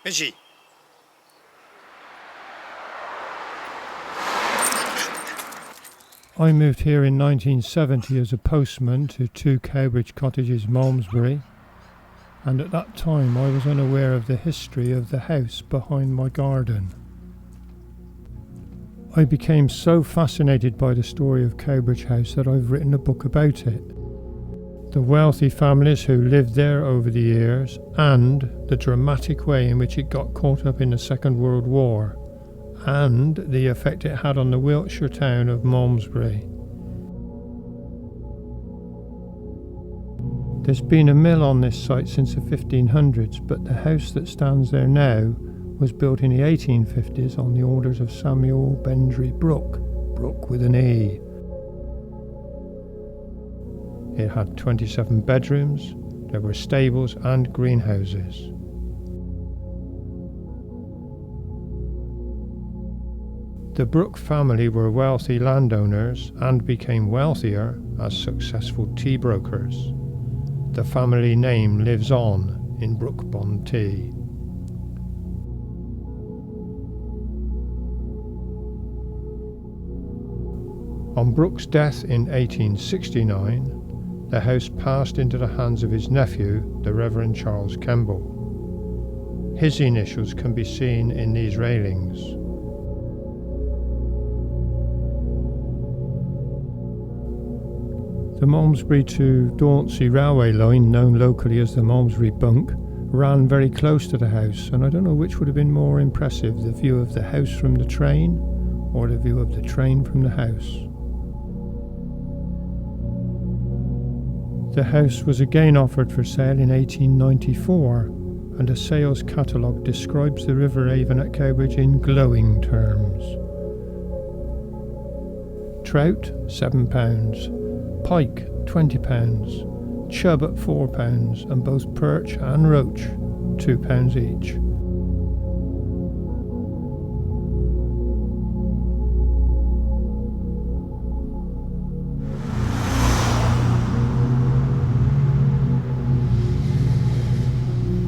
Is I moved here in 1970 as a postman to 2 Cowbridge Cottages, Malmesbury, and at that time I was unaware of the history of the house behind my garden. I became so fascinated by the story of Cowbridge House that I've written a book about it. The wealthy families who lived there over the years, and the dramatic way in which it got caught up in the Second World War, and the effect it had on the Wiltshire town of Malmesbury. There's been a mill on this site since the 1500s, but the house that stands there now was built in the 1850s on the orders of Samuel Bendry Brooke, Brooke with an E. It had 27 bedrooms, there were stables and greenhouses. The Brooke family were wealthy landowners and became wealthier as successful tea brokers. The family name lives on in Brooke-upon-Tea. On Brooke's death in 1869, the house passed into the hands of his nephew, the Reverend Charles Kemble. His initials can be seen in these railings. The Malmesbury to Dauncey railway line, known locally as the Malmesbury Bunk, ran very close to the house, and I don't know which would have been more impressive, the view of the house from the train or the view of the train from the house. The house was again offered for sale in 1894, and a sales catalogue describes the River Avon at Cowbridge in glowing terms. Trout, £7. Pike, £20, chub at £4, and both perch and roach, £2 each.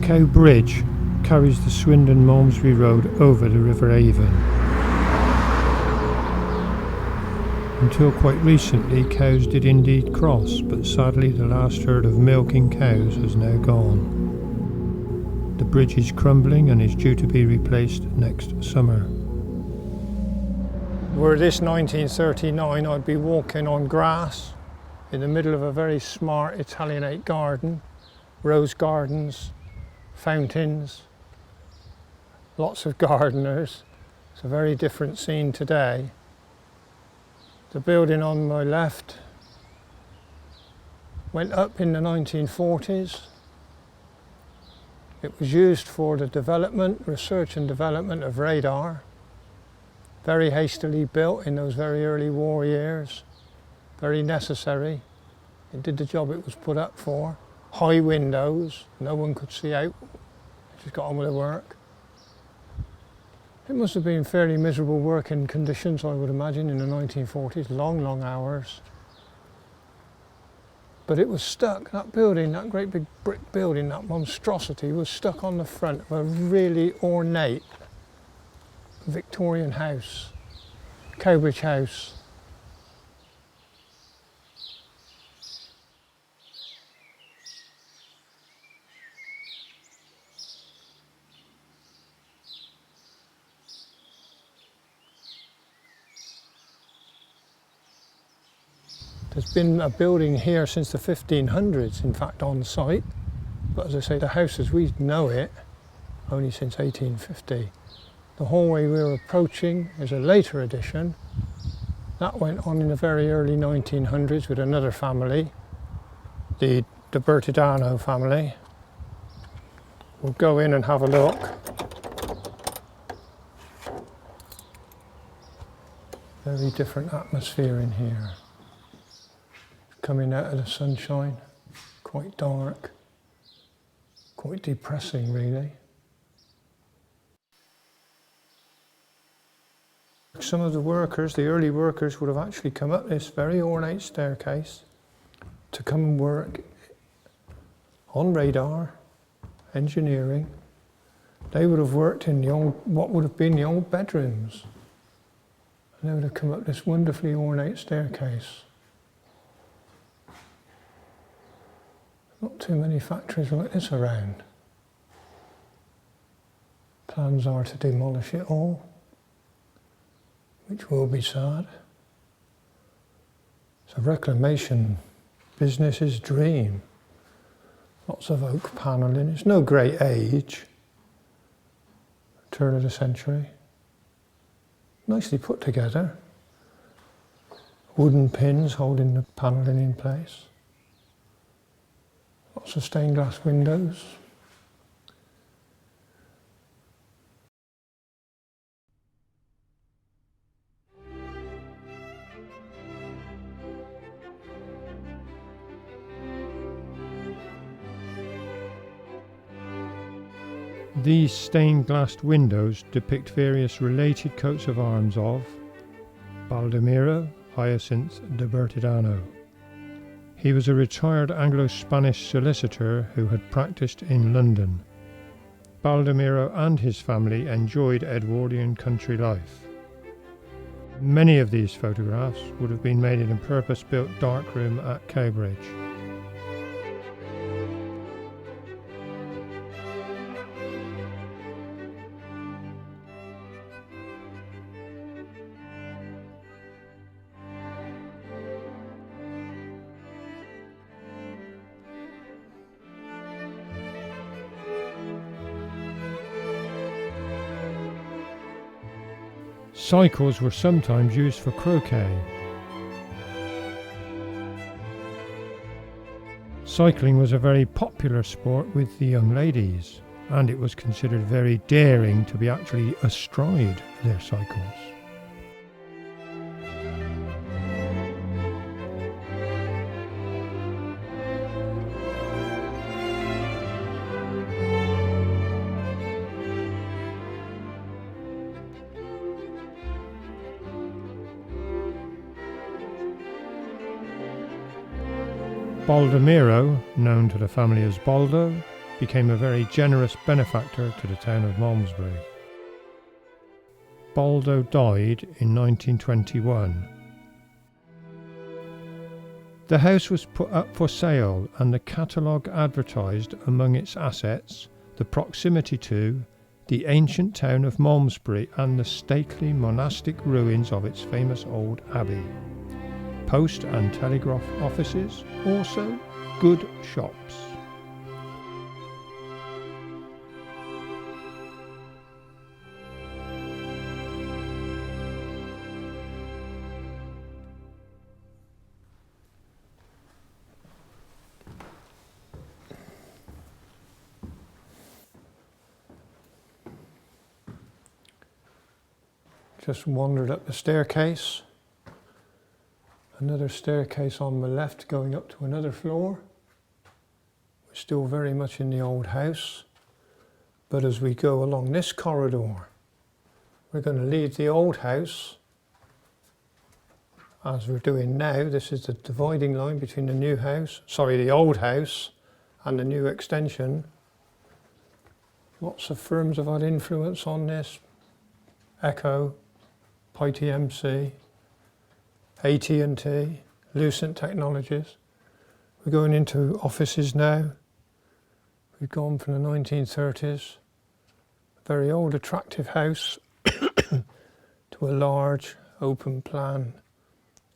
Cowbridge carries the Swindon-Malmesbury Road over the River Avon. Until quite recently, cows did indeed cross, but sadly the last herd of milking cows has now gone. The bridge is crumbling and is due to be replaced next summer. Were this 1939, I'd be walking on grass in the middle of a very smart Italianate garden, rose gardens, fountains, lots of gardeners. It's a very different scene today. The building on my left went up in the 1940s. It was used for the research and development of radar. Very hastily built in those very early war years. Very necessary. It did the job it was put up for. High windows, no one could see out. It just got on with the work. It must have been fairly miserable working conditions, I would imagine, in the 1940s, long hours. But it was stuck, that building, that great big brick building, that monstrosity was stuck on the front of a really ornate Victorian house, Cowbridge House. There's been a building here since the 1500s, in fact, on site. But as I say, the house as we know it, only since 1850. The hallway we're approaching is a later addition. That went on in the very early 1900s with another family, the Bertidano family. We'll go in and have a look. Very different atmosphere in here. Coming out of the sunshine, quite dark, quite depressing really. Some of the workers, the early workers, would have actually come up this very ornate staircase to come and work on radar, engineering, They would have worked in the old, what would have been the old bedrooms. And they would have come up this wonderfully ornate staircase. Not too many factories like this around. Plans are to demolish it all, which will be sad. It's a reclamation business's dream. Lots of oak panelling. It's no great age. Turn of the century. Nicely put together. Wooden pins holding the panelling in place. Lots of stained glass windows. These stained glass windows depict various related coats of arms of Baldomero Hyacinth de Bertidano. He was a retired Anglo-Spanish solicitor who had practiced in London. Baldomero and his family enjoyed Edwardian country life. Many of these photographs would have been made in a purpose-built darkroom at Cowbridge. Cycles were sometimes used for croquet. Cycling was a very popular sport with the young ladies, and it was considered very daring to be actually astride their cycles. Baldomero, known to the family as Baldo, became a very generous benefactor to the town of Malmesbury. Baldo died in 1921. The house was put up for sale and the catalogue advertised among its assets the proximity to the ancient town of Malmesbury and the stately monastic ruins of its famous old abbey. Post and telegraph offices, also good shops. Just wandered up the staircase. Another staircase on the left going up to another floor. We're still very much in the old house, but as we go along this corridor, we're going to leave the old house, as we're doing now. This is the dividing line between the old house and the new extension. Lots of firms have had influence on this. Echo, PITMC, AT&T, Lucent Technologies. We're going into offices now. We've gone from the 1930s, a very old attractive house, to a large open plan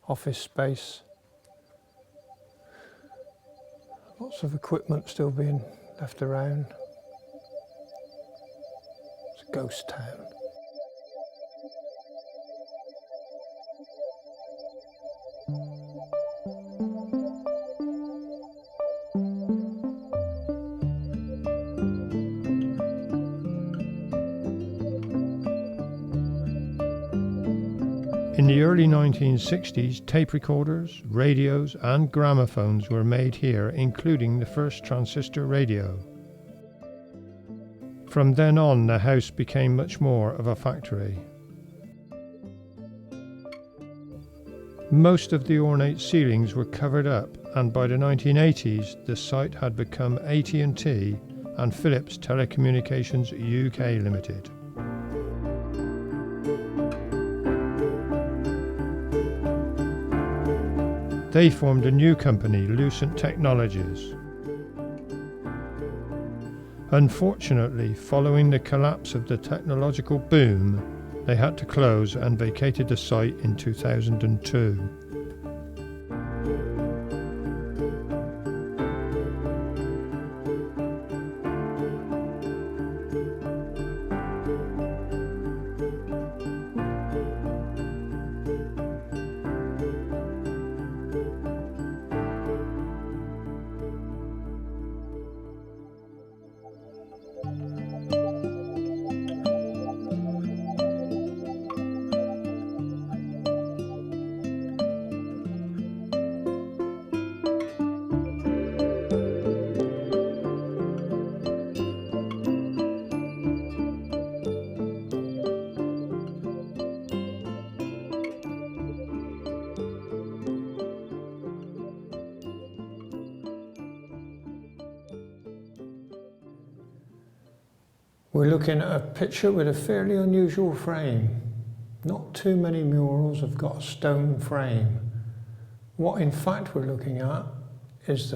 office space. Lots of equipment still being left around. It's a ghost town. In the early 1960s, tape recorders, radios and gramophones were made here, including the first transistor radio. From then on, the house became much more of a factory. Most of the ornate ceilings were covered up, and by the 1980s the site had become AT&T and Philips Telecommunications UK Limited. They formed a new company, Lucent Technologies. Unfortunately, following the collapse of the technological boom, they had to close and vacated the site in 2002. We're looking at a picture with a fairly unusual frame. Not too many murals have got a stone frame. What in fact we're looking at is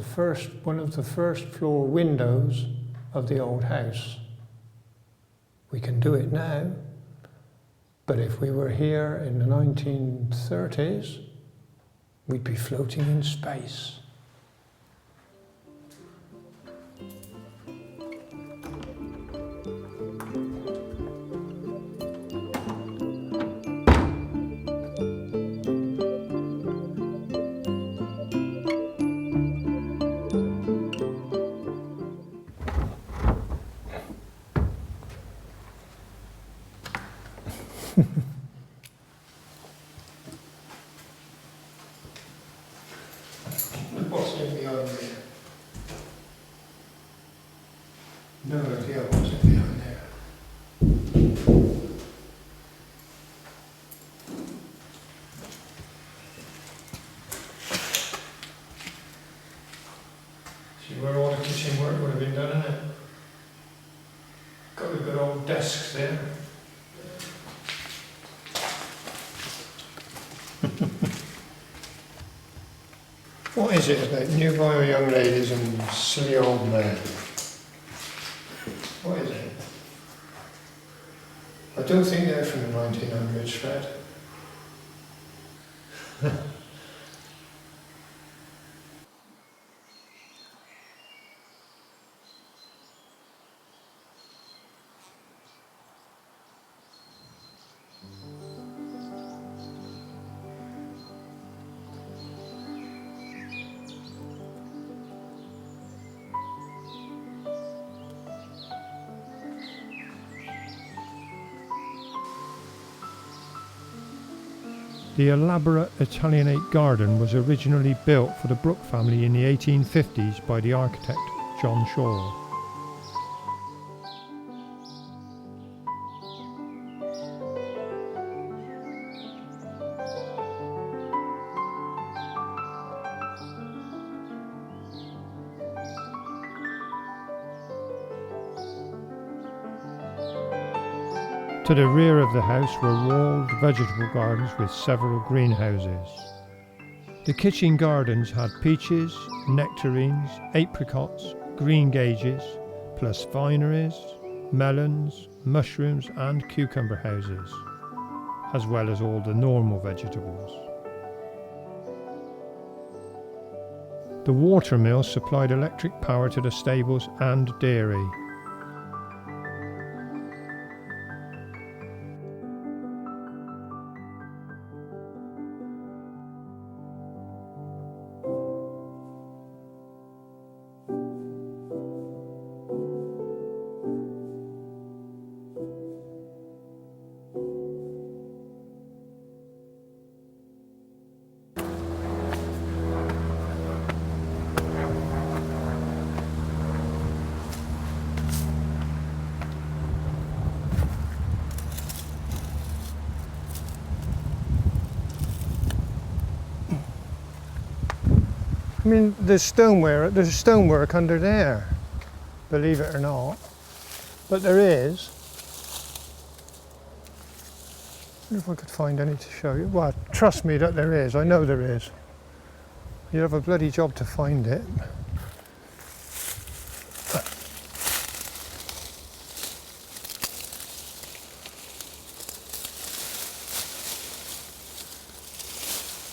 one of the first floor windows of the old house. We can do it now, but if we were here in the 1930s, we'd be floating in space. What's in behind there? No idea what's in behind there. See where all the kitchen work would have been done, isn't it? Got the good old desks there. What is it about nubile young ladies and silly old men? What is it? I don't think they're from the 1900s, Fred. The elaborate Italianate garden was originally built for the Brooke family in the 1850s by the architect John Shaw. To the rear of the house were walled vegetable gardens with several greenhouses. The kitchen gardens had peaches, nectarines, apricots, green gages, plus vineries, melons, mushrooms and cucumber houses, as well as all the normal vegetables. The watermill supplied electric power to the stables and dairy. I mean, there's stonework under there. believe it or not. But there is. I wonder if I could find any to show you. Well, trust me that there is. I know there is. You have a bloody job to find it.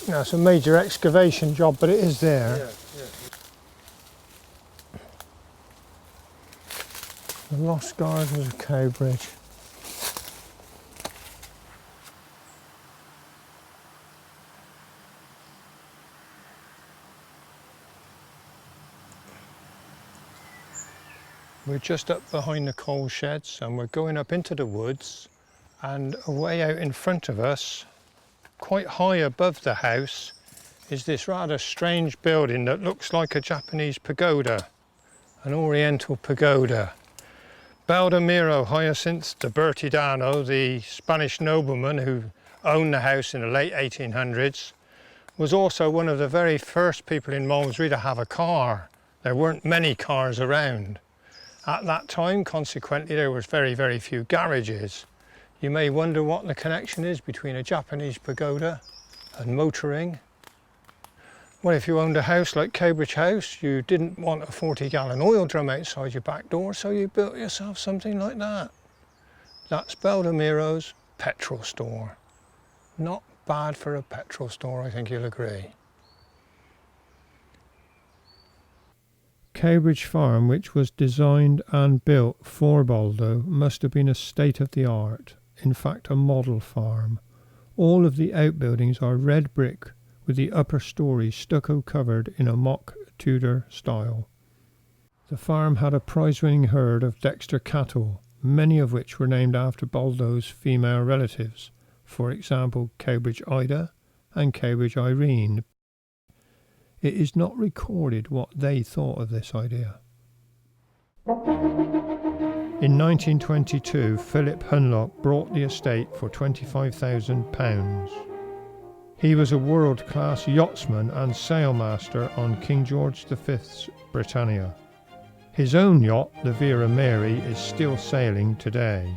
Now, it's a major excavation job, but it is there. Yeah, yeah. The Lost Gardens of Cowbridge. We're just up behind the coal sheds and we're going up into the woods, and away out in front of us, quite high above the house, is this rather strange building that looks like a Japanese pagoda, an oriental pagoda. Baldomero Hyacinth de Bertidano, the Spanish nobleman who owned the house in the late 1800s, was also one of the very first people in Malmesbury to have a car. There weren't many cars around. At that time, consequently, there was very, very few garages. You may wonder what the connection is between a Japanese pagoda and motoring. Well, if you owned a house like Cowbridge House, you didn't want a 40-gallon oil drum outside your back door, so you built yourself something like that. That's Baldomero's petrol store. Not bad for a petrol store, I think you'll agree. Cowbridge Farm, which was designed and built for Baldo, must have been a state-of-the-art, in fact a model farm. All of the outbuildings are red brick, with the upper story stucco covered in a mock Tudor style. The farm had a prize-winning herd of Dexter cattle, many of which were named after Baldo's female relatives, for example Cowbridge Ida and Cowbridge Irene. It is not recorded what they thought of this idea. In 1922, Philip Hunlock bought the estate for £25,000. He was a world-class yachtsman and sailmaster on King George V's Britannia. His own yacht, the Vera Mary, is still sailing today.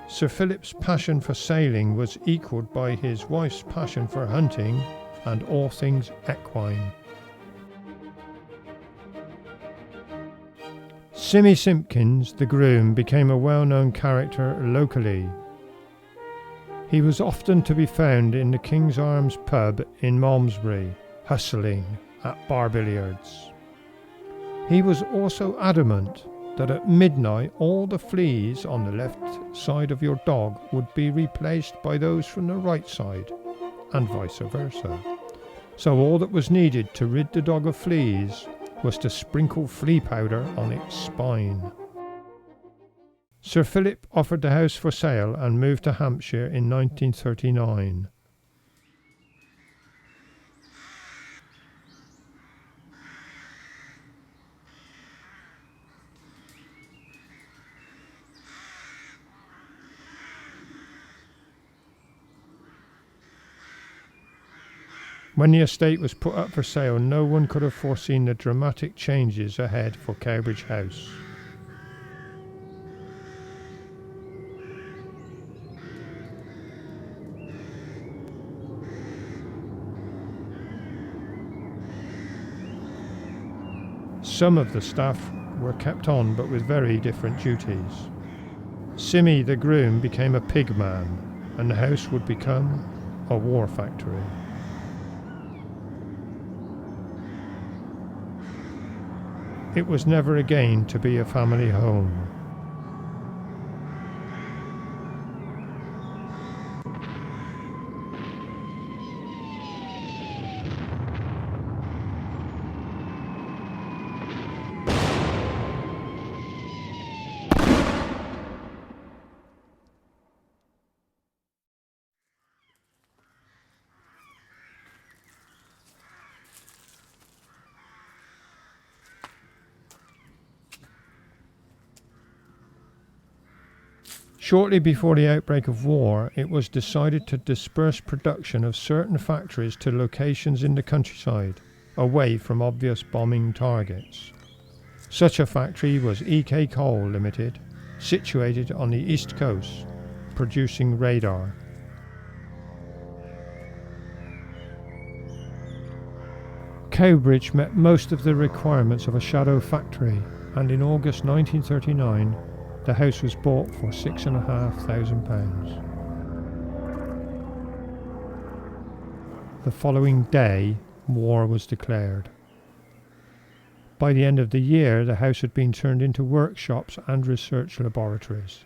Sir Philip's passion for sailing was equalled by his wife's passion for hunting and all things equine. Simmy Simpkins, the groom, became a well-known character locally. He was often to be found in the King's Arms pub in Malmesbury, hustling at bar billiards. He was also adamant that at midnight all the fleas on the left side of your dog would be replaced by those from the right side, and vice versa. So all that was needed to rid the dog of fleas was to sprinkle flea powder on its spine. Sir Philip offered the house for sale and moved to Hampshire in 1939. When the estate was put up for sale, no one could have foreseen the dramatic changes ahead for Cowbridge House. Some of the staff were kept on, but with very different duties. Simmy, the groom, became a pig man, and the house would become a war factory. It was never again to be a family home. Shortly before the outbreak of war, it was decided to disperse production of certain factories to locations in the countryside, away from obvious bombing targets. Such a factory was EK Coal Limited, situated on the east coast, producing radar. Cowbridge met most of the requirements of a shadow factory, and in August 1939 the house was bought for £6,500. The following day, war was declared. By the end of the year, the house had been turned into workshops and research laboratories.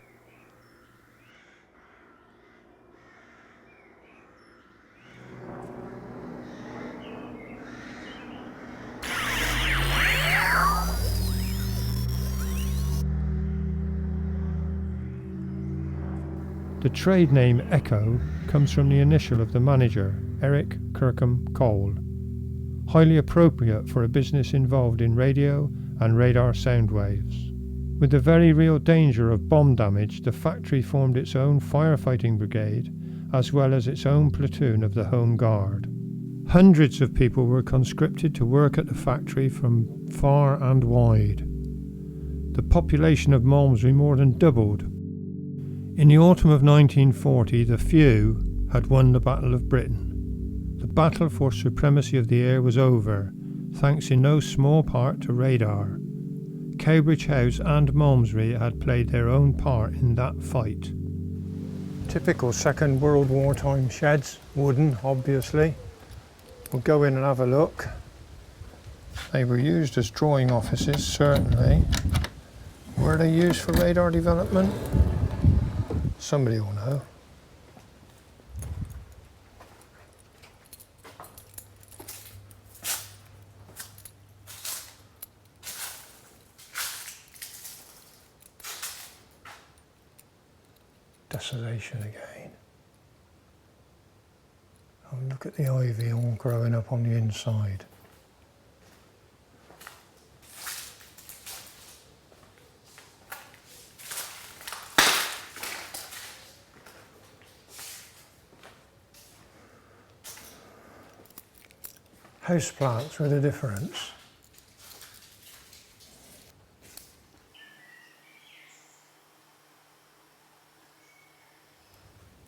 The trade name Echo comes from the initial of the manager, Eric Kirkham Cole, highly appropriate for a business involved in radio and radar sound waves. With the very real danger of bomb damage, the factory formed its own firefighting brigade, as well as its own platoon of the Home Guard. Hundreds of people were conscripted to work at the factory from far and wide. The population of Malmesbury more than doubled. In the autumn of 1940, the few had won the Battle of Britain. The battle for supremacy of the air was over, thanks in no small part to radar. Cowbridge House and Malmesbury had played their own part in that fight. Typical Second World War time sheds, wooden obviously. We'll go in and have a look. They were used as drawing offices, certainly. Were they used for radar development? Somebody will know. Desolation again. Oh, look at the ivy all growing up on the inside. Houseplants with a difference.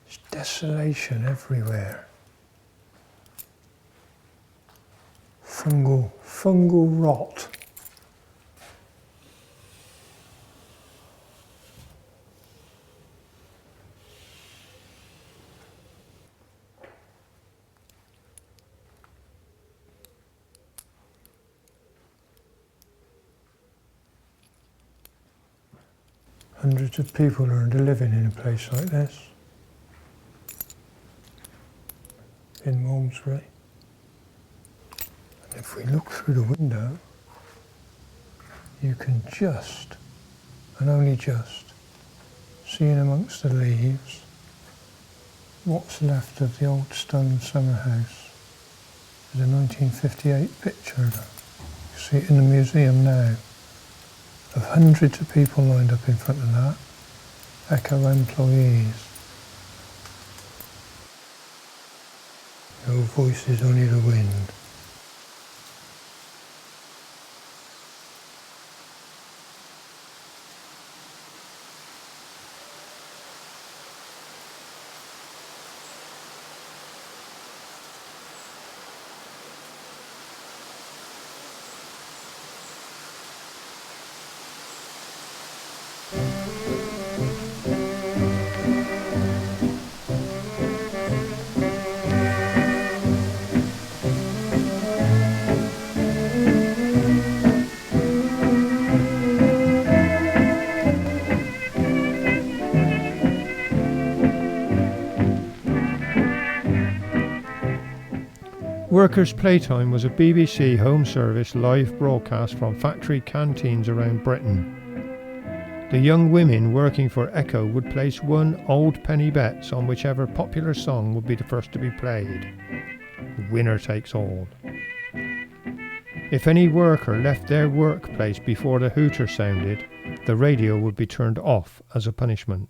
There's desolation everywhere. Fungal rot. Hundreds of people earned a living in a place like this, in Malmesbury. And if we look through the window, you can just, and only just, see in amongst the leaves what's left of the old stone summer house. There's a 1958 picture of it. You see it in the museum now. Of hundreds of people lined up in front of that, Echo employees. No voices, only the wind. Workers' Playtime was a BBC Home Service live broadcast from factory canteens around Britain. The young women working for Echo would place one old penny bets on whichever popular song would be the first to be played. Winner takes all. If any worker left their workplace before the hooter sounded, the radio would be turned off as a punishment.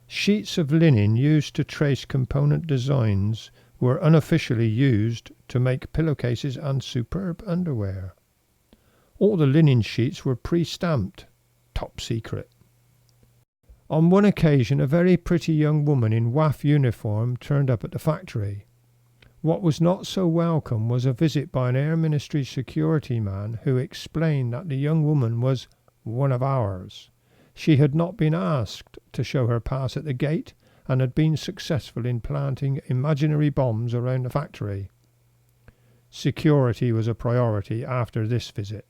Sheets of linen used to trace component designs were unofficially used to make pillowcases and superb underwear. All the linen sheets were pre-stamped, top secret. On one occasion, a very pretty young woman in WAF uniform turned up at the factory. What was not so welcome was a visit by an Air Ministry security man who explained that the young woman was one of ours. She had not been asked to show her pass at the gate and had been successful in planting imaginary bombs around the factory. Security was a priority after this visit.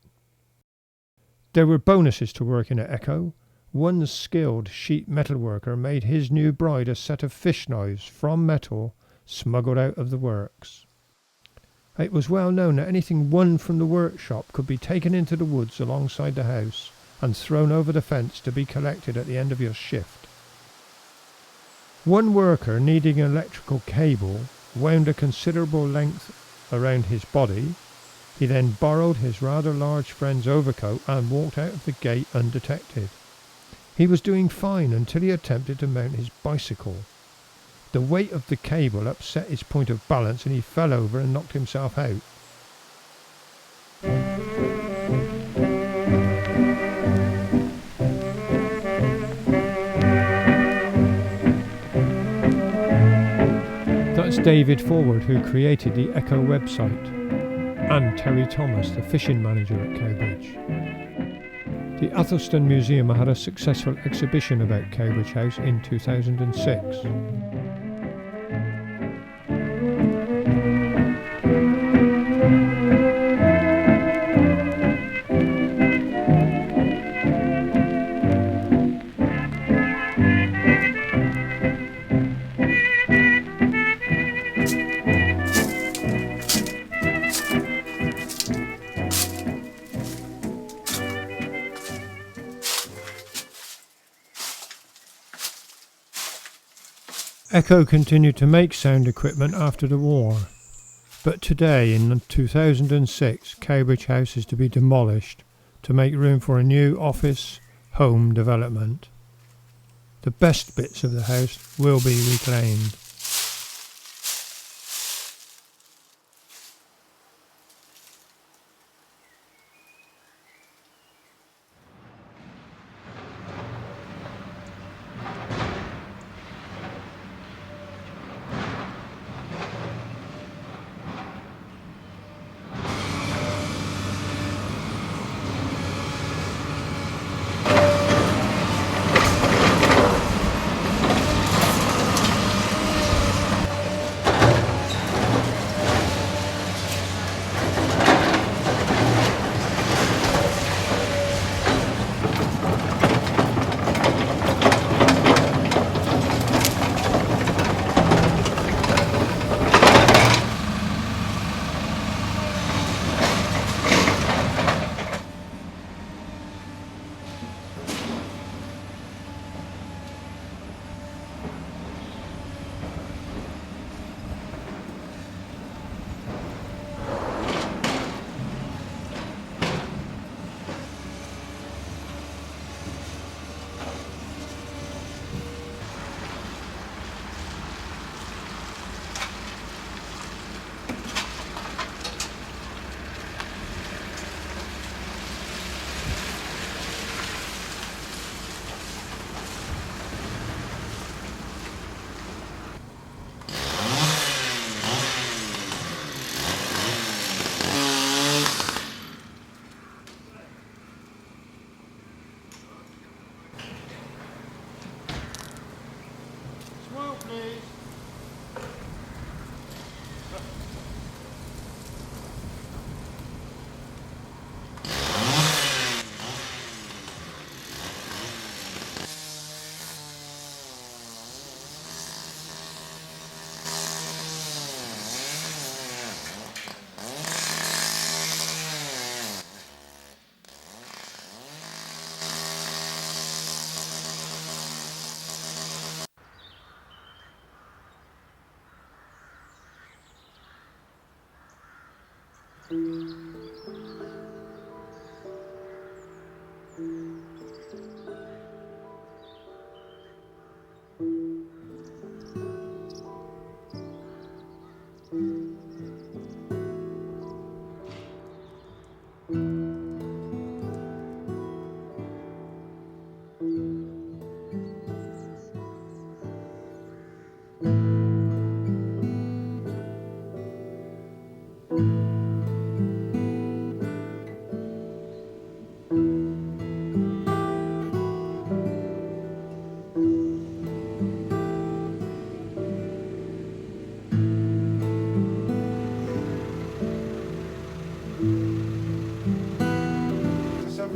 There were bonuses to working at Echo. One skilled sheet metal worker made his new bride a set of fish knives from metal smuggled out of the works. It was well known that anything won from the workshop could be taken into the woods alongside the house and thrown over the fence to be collected at the end of your shift. One worker needing an electrical cable wound a considerable length around his body. He then borrowed his rather large friend's overcoat and walked out of the gate undetected. He was doing fine until he attempted to mount his bicycle. The weight of the cable upset his point of balance and he fell over and knocked himself out. That's David Forward, who created the Echo website, and Terry Thomas, the fishing manager at Cowbridge. The Athelstan Museum had a successful exhibition about Cowbridge House in 2006. Echo continued to make sound equipment after the war, but today in 2006 Cowbridge House is to be demolished to make room for a new office home development. The best bits of the house will be reclaimed.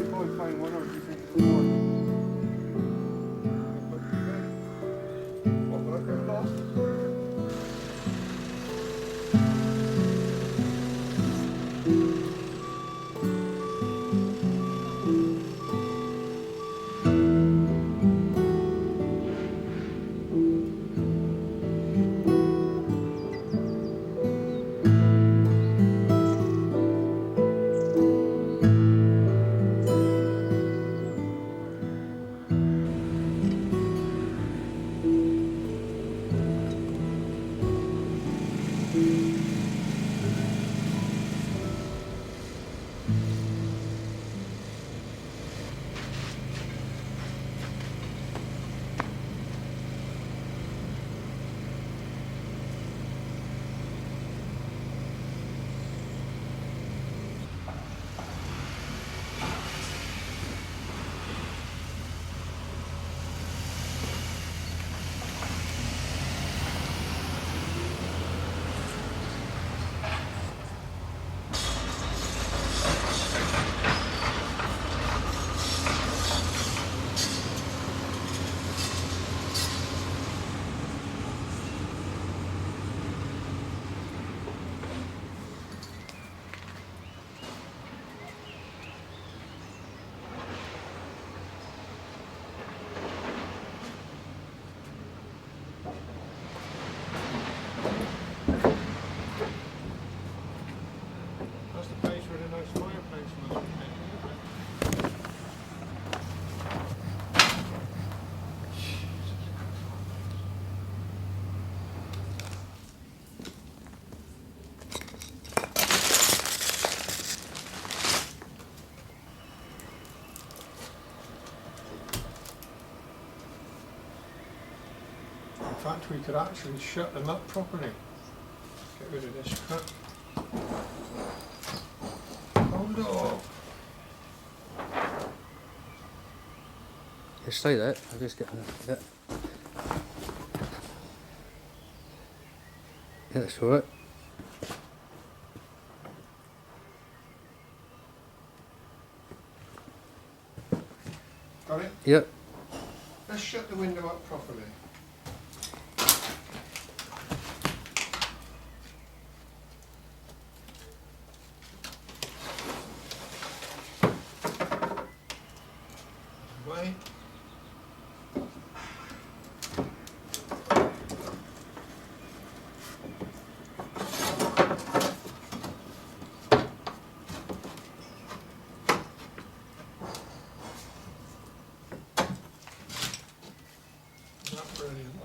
Try and find one, or do you think it's more? What will I get lost? That's the place where the nice fireplace must be. In fact, we could actually shut them up properly. Get rid of this crap. Hold up. Yeah, stay there. I'll just get that. Yeah, that's alright. Got it? Yep. Let's shut the window up properly. Way. Not brilliant.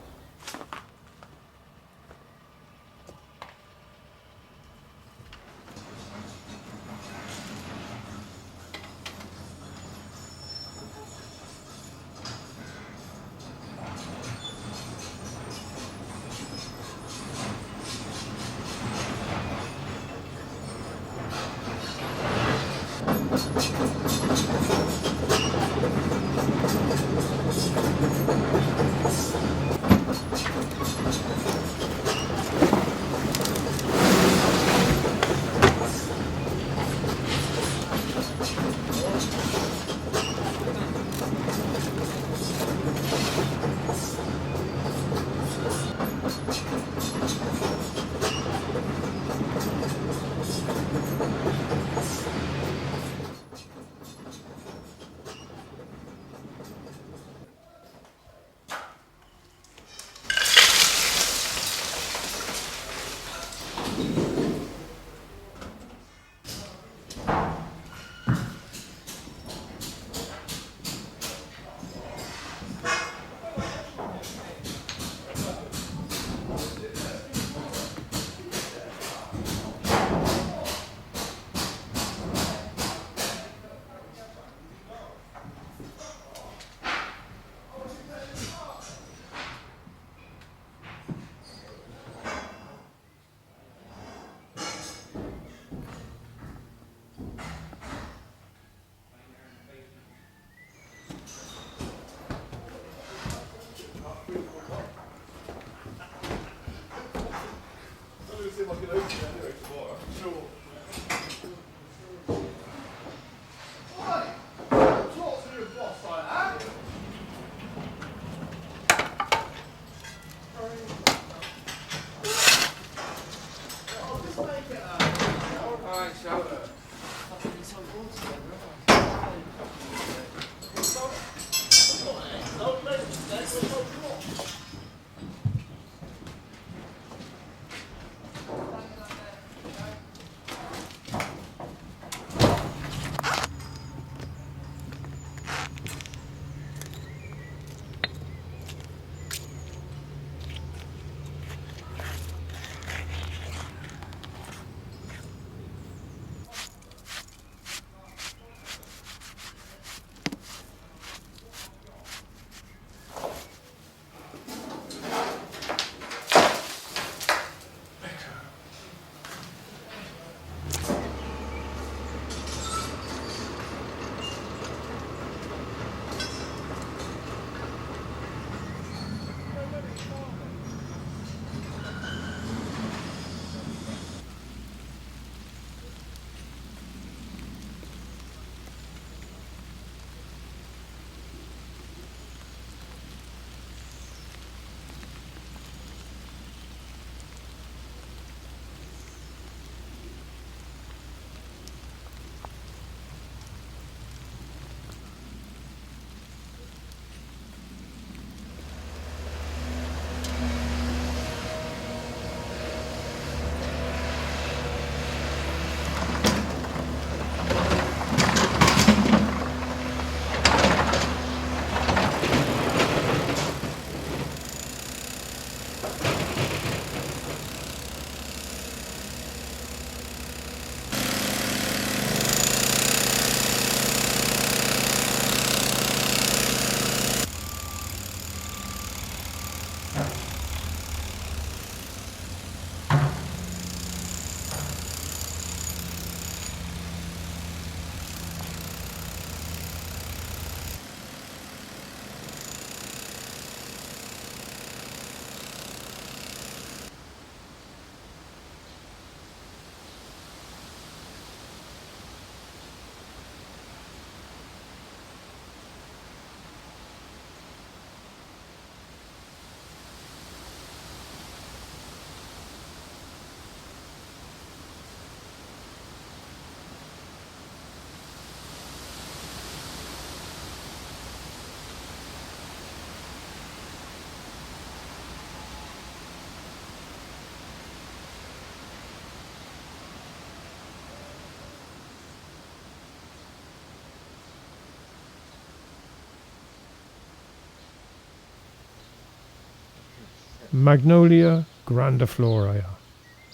Magnolia grandiflora.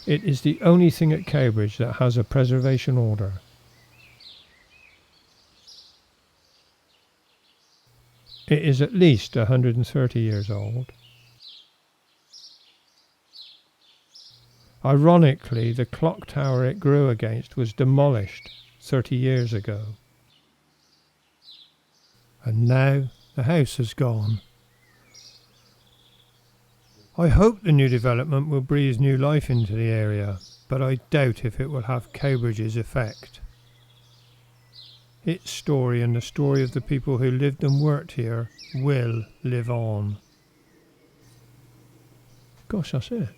It is the only thing at Cowbridge that has a preservation order. It is at least 130 years old. Ironically, the clock tower it grew against was demolished 30 years ago. And now the house has gone. I hope the new development will breathe new life into the area, but I doubt if it will have Cowbridge's effect. Its story and the story of the people who lived and worked here will live on. Gosh, that's it.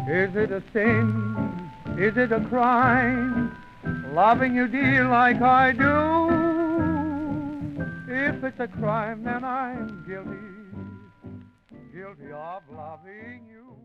Is it a sin? Is it a crime? Loving you, dear, like I do. If it's a crime, then I'm guilty of loving you.